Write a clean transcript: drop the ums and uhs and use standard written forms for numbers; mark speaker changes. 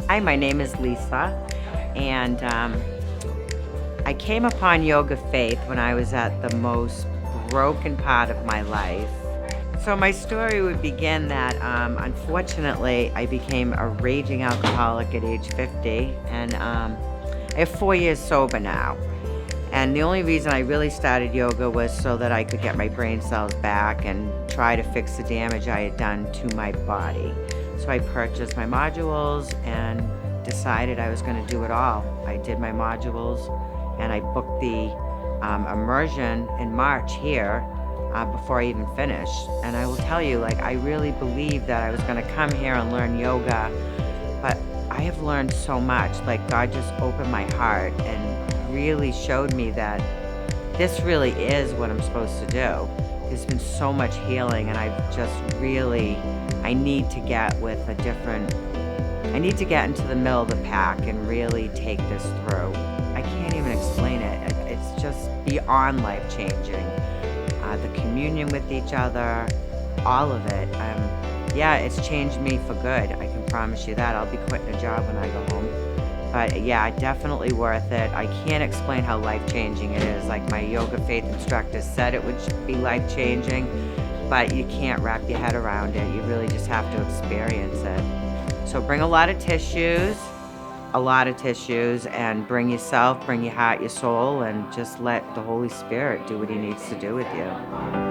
Speaker 1: Hi, my name is Lisa, and I came upon YogaFaith when I was at the most broken part of my life. So my story would begin that unfortunately I became a raging alcoholic at age 50, and I have 4 years sober now. And the only reason I really started yoga was so that I could get my brain cells back and try to fix the damage I had done to my body. So I purchased my modules and decided I was going to do it all. I did my modules and I booked the immersion in March here before I even finished. And I will tell you, like, I really believed that I was going to come here and learn yoga, but I have learned so much. Like, God just opened my heart and really showed me that this really is what I'm supposed to do. There's been so much healing, and I need to get with a different, I need to get into the middle of the pack and really take this through. I can't even explain it. It's just beyond life-changing. The communion with each other, all of it. Yeah, it's changed me for good. I can promise you that. I'll be quitting a job when I go home. But yeah, definitely worth it. I can't explain how life-changing it is. Like my YogaFaith instructor said it would be life-changing, but you can't wrap your head around it. You really just have to experience it. So bring a lot of tissues, and bring yourself, bring your heart, your soul, and just let the Holy Spirit do what he needs to do with you.